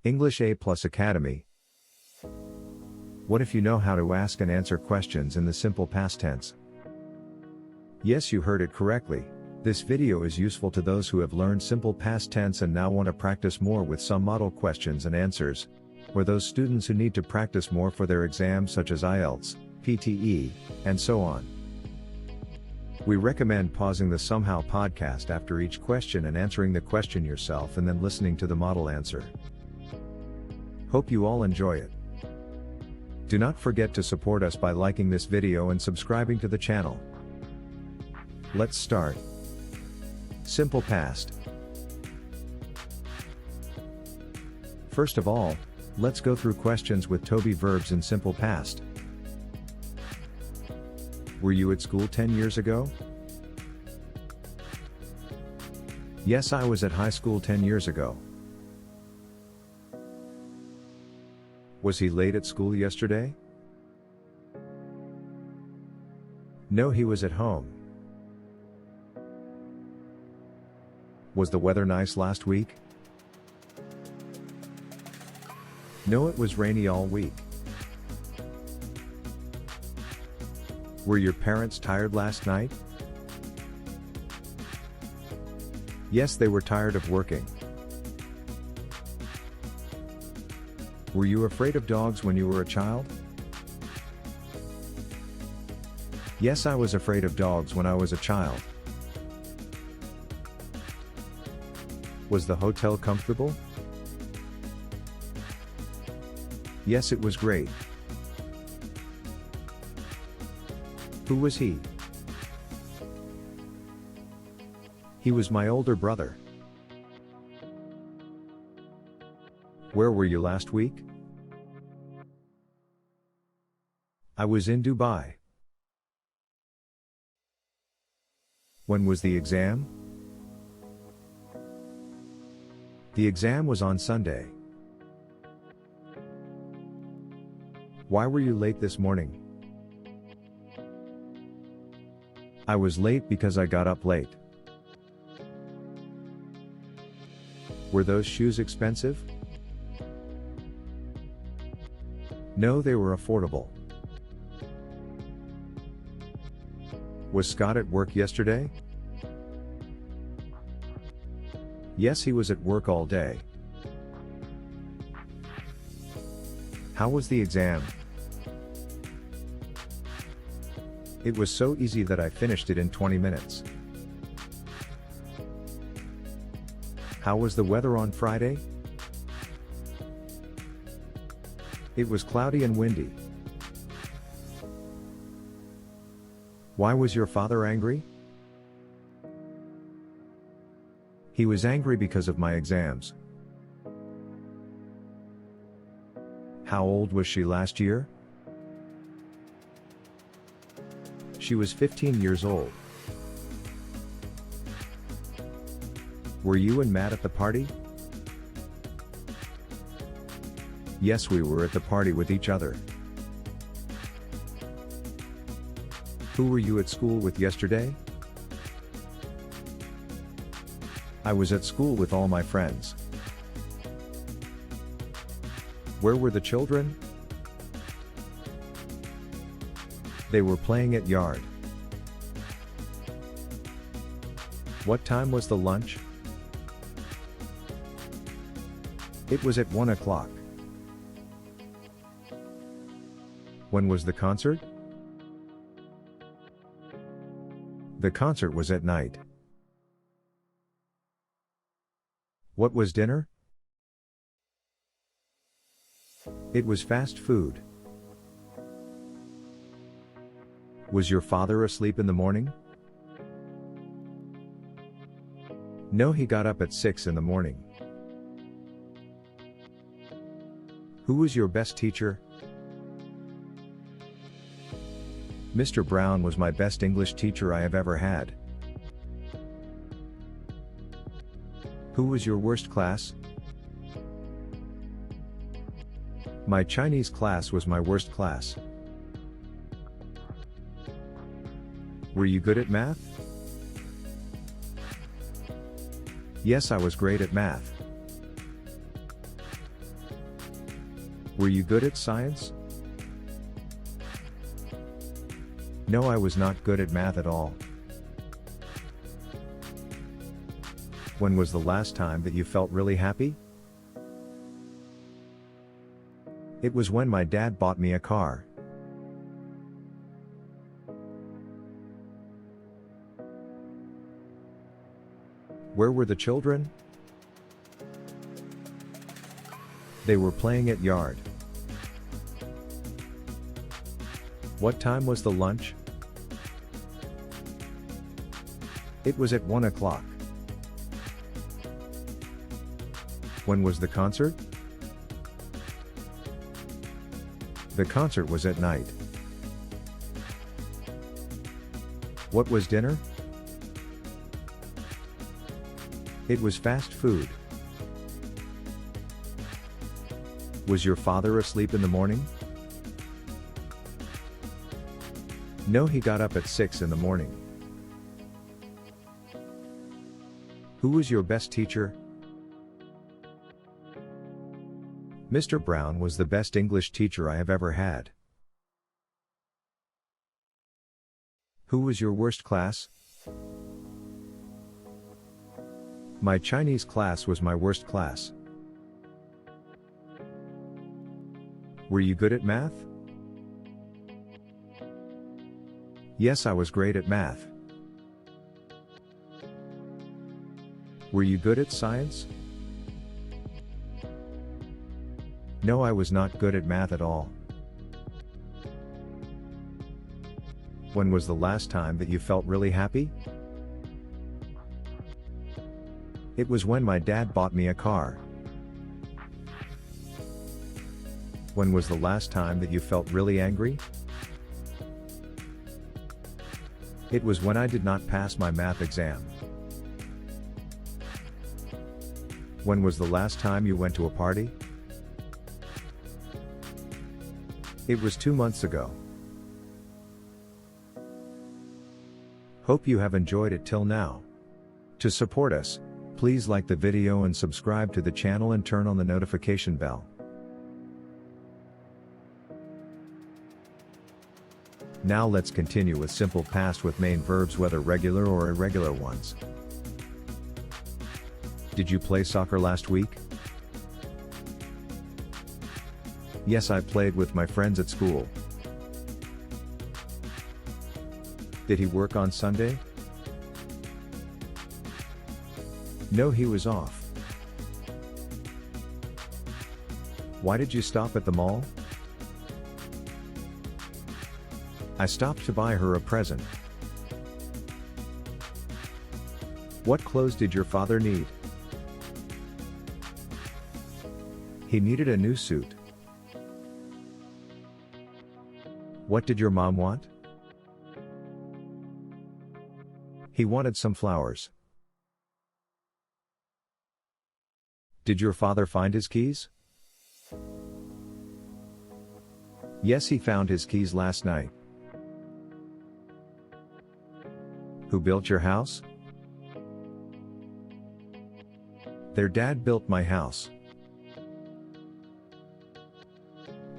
English A+ Academy. What if you know how to ask and answer questions in the simple past tense? Yes, you heard it correctly. This video is useful to those who have learned simple past tense and now want to practice more with some model questions and answers, or those students who need to practice more for their exams such as IELTS, PTE, and so on. We recommend pausing the Somehow podcast after each question and answering the question yourself and then listening to the model answer. Hope you all enjoy it. Do not forget to support us by liking this video and subscribing to the channel. Let's start. Simple past. First of all, let's go through questions with to be verbs in simple past. Were you at school 10 years ago? Yes, I was at high school 10 years ago. Was he late at school yesterday? No, he was at home. Was the weather nice last week? No, it was rainy all week. Were your parents tired last night? Yes, they were tired of working. Were you afraid of dogs when you were a child? Yes, I was afraid of dogs when I was a child. Was the hotel comfortable? Yes, it was great. Who was he? He was my older brother. Where were you last week? I was in Dubai. When was the exam? The exam was on Sunday. Why were you late this morning? I was late because I got up late. Were those shoes expensive? No, they were affordable. Was Scott at work yesterday? Yes, he was at work all day. How was the exam? It was so easy that I finished it in 20 minutes. How was the weather on Friday? It was cloudy and windy. Why was your father angry? He was angry because of my exams. How old was she last year? She was 15 years old. Were you and Matt at the party? Yes, we were at the party with each other. Who were you at school with yesterday? I was at school with all my friends. Where were the children? They were playing at yard. What time was the lunch? It was at 1 o'clock. When was the concert? The concert was at night. What was dinner? It was fast food. Was your father asleep in the morning? No, he got up at 6 in the morning. Who was your best teacher? Mr. Brown was my best English teacher I have ever had. Who was your worst class? My Chinese class was my worst class. Were you good at math? Yes, I was great at math. Were you good at science? No, I was not good at math at all. When was the last time that you felt really happy? It was when my dad bought me a car. Where were the children? They were playing at yard. What time was the lunch? It was at 1 o'clock. When was the concert? The concert was at night. What was dinner? It was fast food. Was your father asleep in the morning? No, he got up at 6 in the morning. Who was your best teacher? Mr. Brown was the best English teacher I have ever had. Who was your worst class? My Chinese class was my worst class. Were you good at math? Yes, I was great at math. Were you good at science? No, I was not good at math at all. When was the last time that you felt really happy? It was when my dad bought me a car. When was the last time that you felt really angry? It was when I did not pass my math exam. When was the last time you went to a party? It was 2 months ago. Hope you have enjoyed it till now. To support us, please like the video and subscribe to the channel and turn on the notification bell. Now let's continue with simple past with main verbs, whether regular or irregular ones. Did you play soccer last week? Yes, I played with my friends at school. Did he work on Sunday? No, he was off. Why did you stop at the mall? I stopped to buy her a present. What clothes did your father need? He needed a new suit. What did your mom want? He wanted some flowers. Did your father find his keys? Yes, he found his keys last night. Who built your house? Their dad built my house.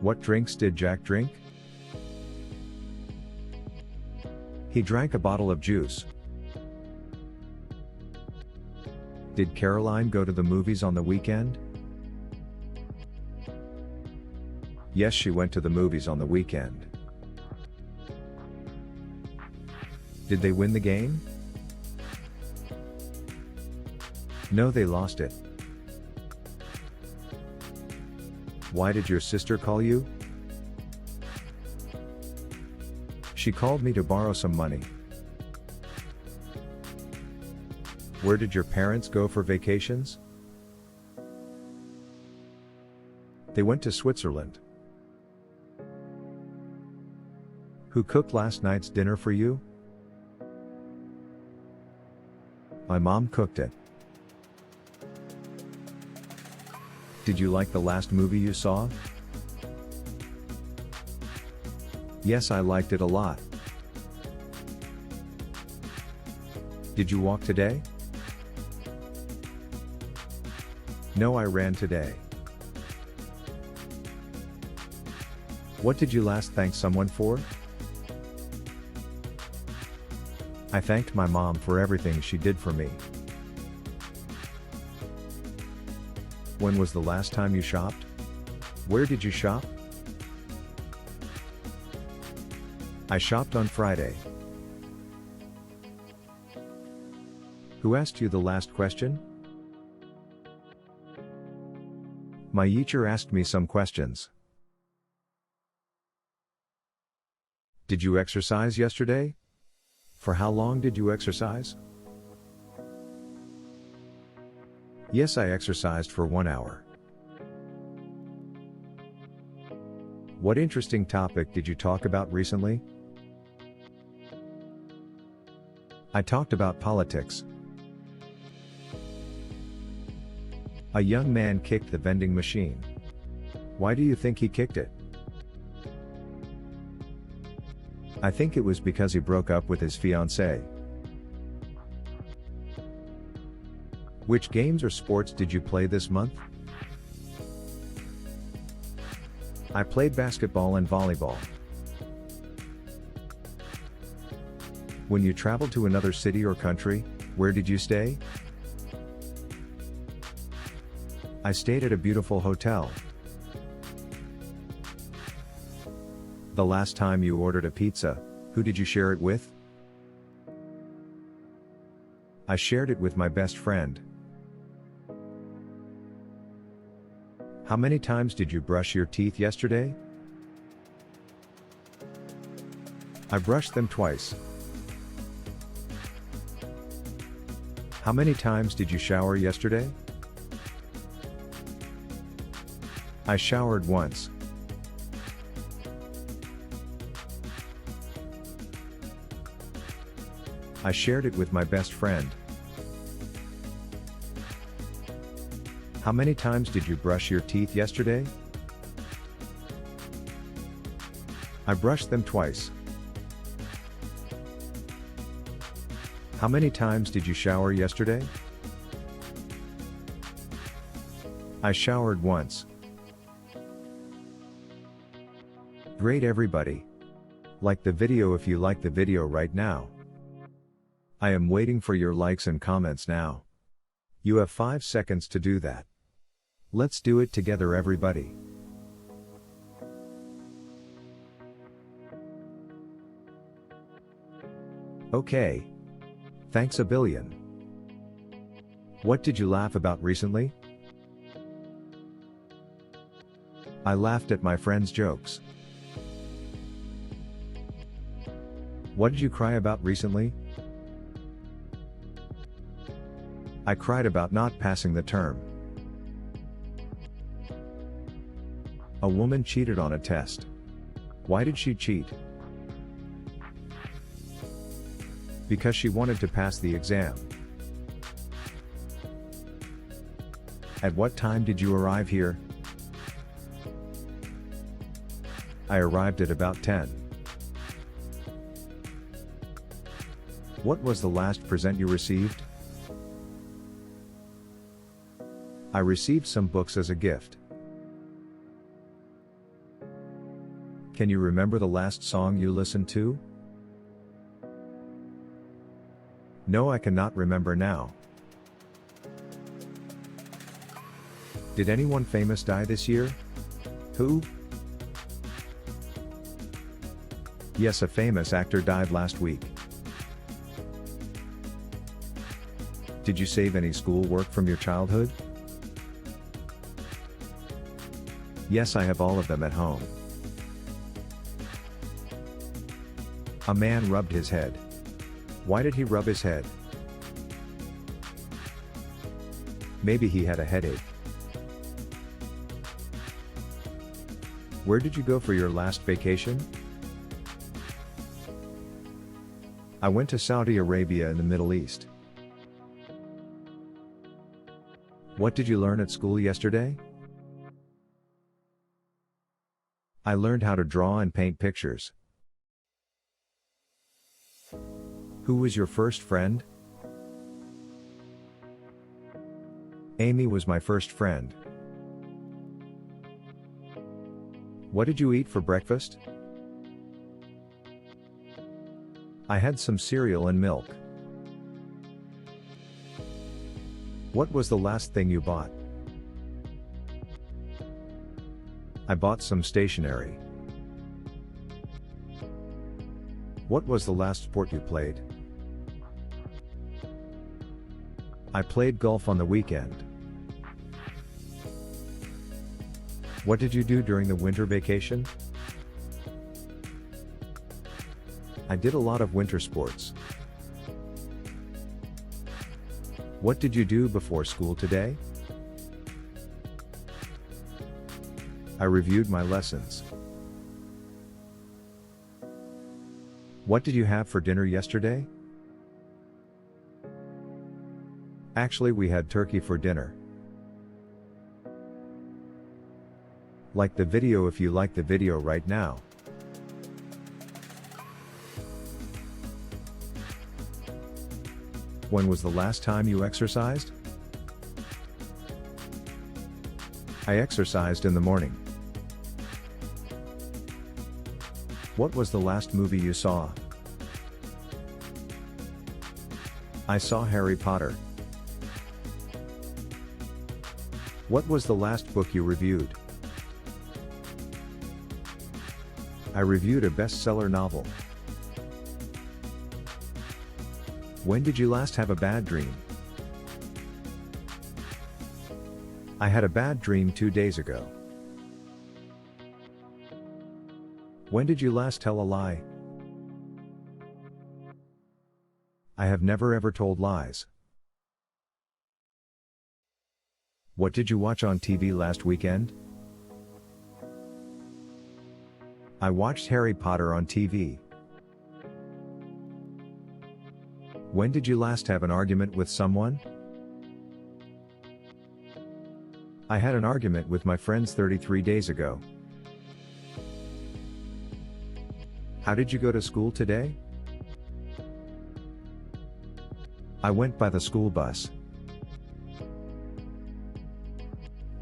What drinks did Jack drink? He drank a bottle of juice. Did Caroline go to the movies on the weekend? Yes, she went to the movies on the weekend. Did they win the game? No, they lost it. Why did your sister call you? She called me to borrow some money. Where did your parents go for vacations? They went to Switzerland. Who cooked last night's dinner for you? My mom cooked it. Did you like the last movie you saw? Yes, I liked it a lot. Did you walk today? No, I ran today. What did you last thank someone for? I thanked my mom for everything she did for me. When was the last time you shopped? Where did you shop? I shopped on Friday. Who asked you the last question? My teacher asked me some questions. Did you exercise yesterday? For how long did you exercise? Yes, I exercised for 1 hour. What interesting topic did you talk about recently? I talked about politics. A young man kicked the vending machine. Why do you think he kicked it? I think it was because he broke up with his fiancée. Which games or sports did you play this month? I played basketball and volleyball. When you traveled to another city or country, where did you stay? I stayed at a beautiful hotel. The last time you ordered a pizza, who did you share it with? I shared it with my best friend. How many times did you brush your teeth yesterday? I brushed them twice. How many times did you shower yesterday? I showered once. I shared it with my best friend. How many times did you brush your teeth yesterday? I brushed them twice. How many times did you shower yesterday? I showered once. Great everybody! Like the video if you like the video right now. I am waiting for your likes and comments now. You have 5 seconds to do that. Let's do it together everybody. Okay. Thanks a billion. What did you laugh about recently? I laughed at my friend's jokes. What did you cry about recently? I cried about not passing the term. A woman cheated on a test. Why did she cheat? Because she wanted to pass the exam. At what time did you arrive here? I arrived at about 10. What was the last present you received? I received some books as a gift. Can you remember the last song you listened to? No, I cannot remember now. Did anyone famous die this year? Who? Yes, a famous actor died last week. Did you save any school work from your childhood? Yes, I have all of them at home. A man rubbed his head. Why did he rub his head? Maybe he had a headache. Where did you go for your last vacation? I went to Saudi Arabia in the Middle East. What did you learn at school yesterday? I learned how to draw and paint pictures. Who was your first friend? Amy was my first friend. What did you eat for breakfast? I had some cereal and milk. What was the last thing you bought? I bought some stationery. What was the last sport you played? I played golf on the weekend. What did you do during the winter vacation? I did a lot of winter sports. What did you do before school today? I reviewed my lessons. What did you have for dinner yesterday? Actually, we had turkey for dinner. Like the video if you like the video right now. When was the last time you exercised? I exercised in the morning. What was the last movie you saw? I saw Harry Potter. What was the last book you reviewed? I reviewed a bestseller novel. When did you last have a bad dream? I had a bad dream 2 days ago. When did you last tell a lie? I have never ever told lies. What did you watch on TV last weekend? I watched Harry Potter on TV. When did you last have an argument with someone? I had an argument with my friends 33 days ago. How did you go to school today? I went by the school bus.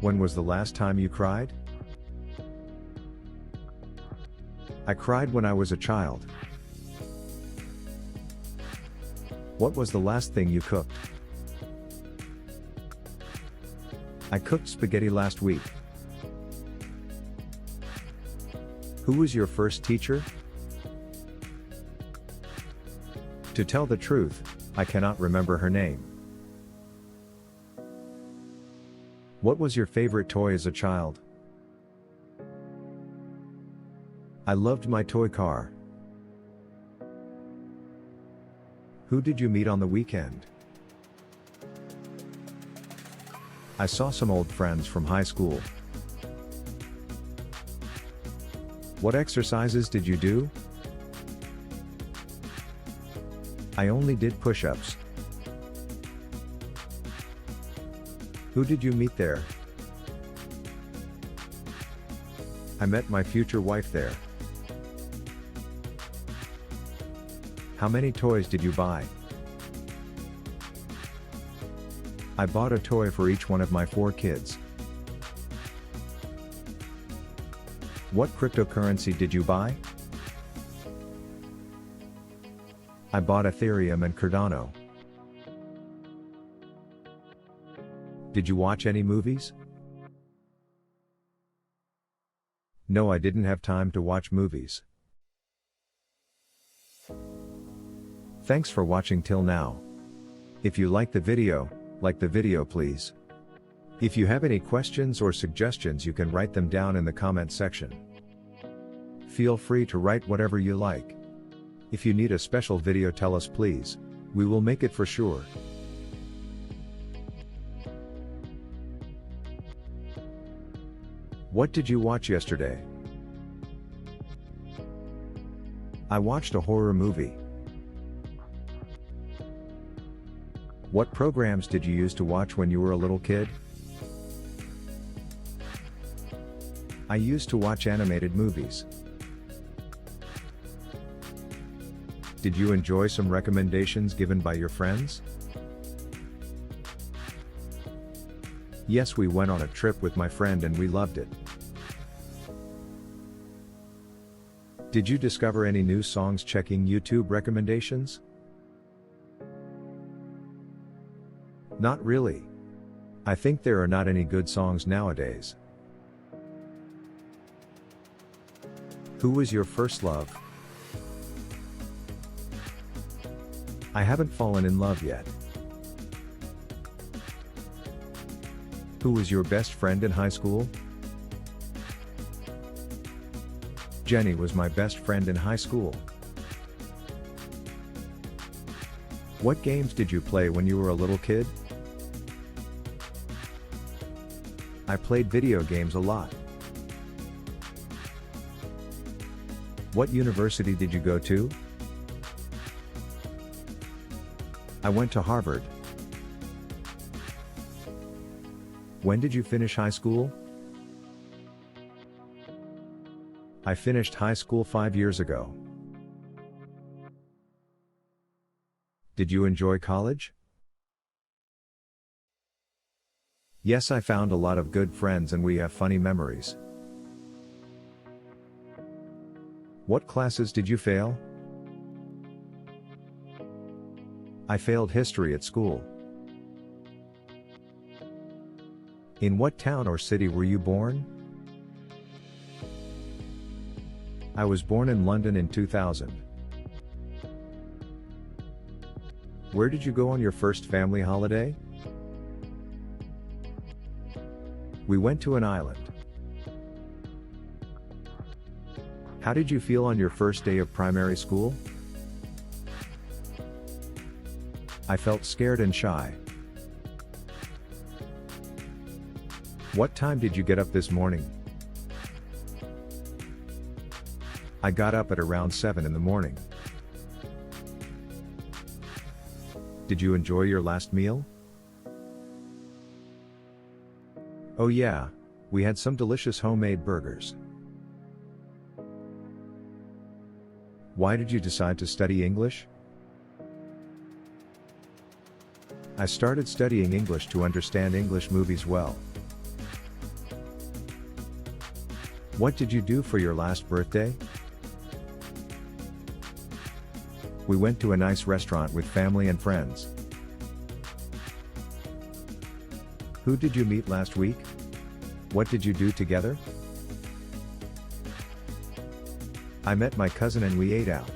When was the last time you cried? I cried when I was a child. What was the last thing you cooked? I cooked spaghetti last week. Who was your first teacher? To tell the truth, I cannot remember her name. What was your favorite toy as a child? I loved my toy car. Who did you meet on the weekend? I saw some old friends from high school. What exercises did you do? I only did push-ups. Who did you meet there? I met my future wife there. How many toys did you buy? I bought a toy for each one of my 4 kids. What cryptocurrency did you buy? I bought Ethereum and Cardano. Did you watch any movies? No, I didn't have time to watch movies. Thanks for watching till now. If you like the video please. If you have any questions or suggestions you can write them down in the comment section. Feel free to write whatever you like. If you need a special video tell us please, we will make it for sure. What did you watch yesterday? I watched a horror movie. What programs did you use to watch when you were a little kid? I used to watch animated movies. Did you enjoy some recommendations given by your friends? Yes, we went on a trip with my friend and we loved it. Did you discover any new songs checking YouTube recommendations? Not really. I think there are not any good songs nowadays. Who was your first love? I haven't fallen in love yet. Who was your best friend in high school? Jenny was my best friend in high school. What games did you play when you were a little kid? I played video games a lot. What university did you go to? I went to Harvard. When did you finish high school? I finished high school 5 years ago. Did you enjoy college? Yes, I found a lot of good friends and we have funny memories. What classes did you fail? I failed history at school. In what town or city were you born? I was born in London in 2000. Where did you go on your first family holiday? We went to an island. How did you feel on your first day of primary school? I felt scared and shy. What time did you get up this morning? I got up at around 7 in the morning. Did you enjoy your last meal? Oh yeah, we had some delicious homemade burgers. Why did you decide to study English? I started studying English to understand English movies well. What did you do for your last birthday? We went to a nice restaurant with family and friends. Who did you meet last week? What did you do together? I met my cousin and we ate out.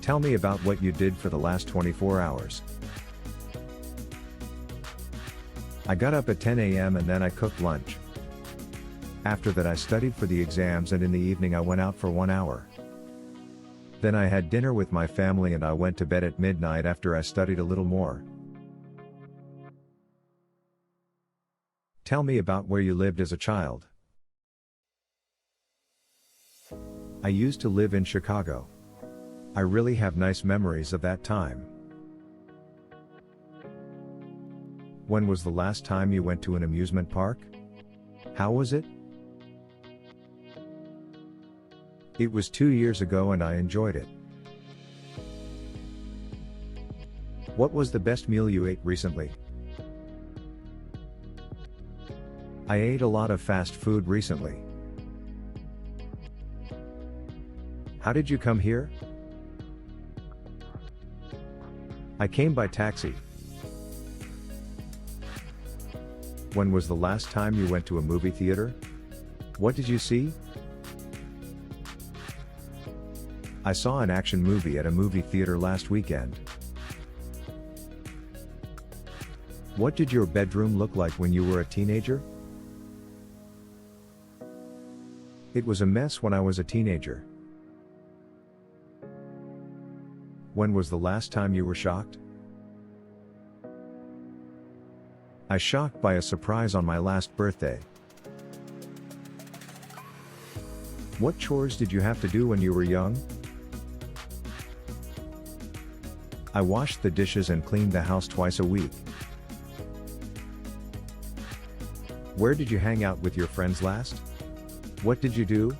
Tell me about what you did for the last 24 hours. I got up at 10 a.m. and then I cooked lunch. After that I studied for the exams and in the evening I went out for 1 hour. Then I had dinner with my family and I went to bed at midnight after I studied a little more. Tell me about where you lived as a child. I used to live in Chicago. I really have nice memories of that time. When was the last time you went to an amusement park? How was it? It was 2 years ago and I enjoyed it. What was the best meal you ate recently? I ate a lot of fast food recently. How did you come here? I came by taxi. When was the last time you went to a movie theater? What did you see? I saw an action movie at a movie theater last weekend. What did your bedroom look like when you were a teenager? It was a mess when I was a teenager. When was the last time you were shocked? I shocked by a surprise on my last birthday. What chores did you have to do when you were young? I washed the dishes and cleaned the house twice a week. Where did you hang out with your friends last? What did you do?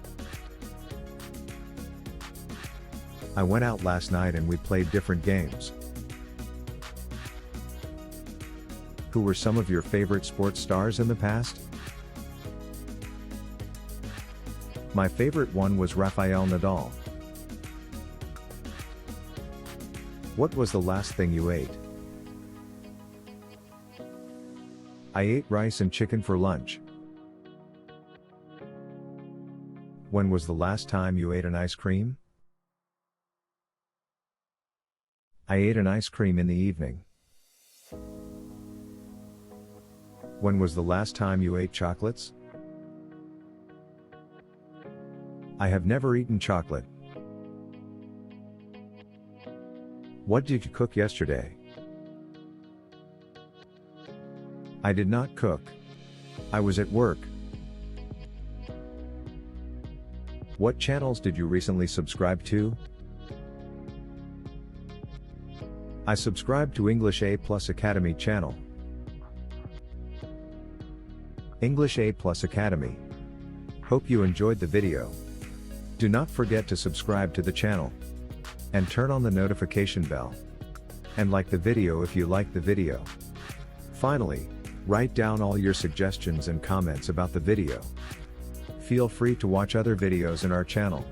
I went out last night and we played different games. Who were some of your favorite sports stars in the past? My favorite one was Rafael Nadal. What was the last thing you ate? I ate rice and chicken for lunch. When was the last time you ate an ice cream? I ate an ice cream in the evening. When was the last time you ate chocolates? I have never eaten chocolate. What did you cook yesterday? I did not cook. I was at work. What channels did you recently subscribe to? I subscribed to English A+ Academy channel. English A+ Academy. Hope you enjoyed the video. Do not forget to subscribe to the channel. And turn on the notification bell. And like the video if you like the video. Finally, write down all your suggestions and comments about the video. Feel free to watch other videos in our channel.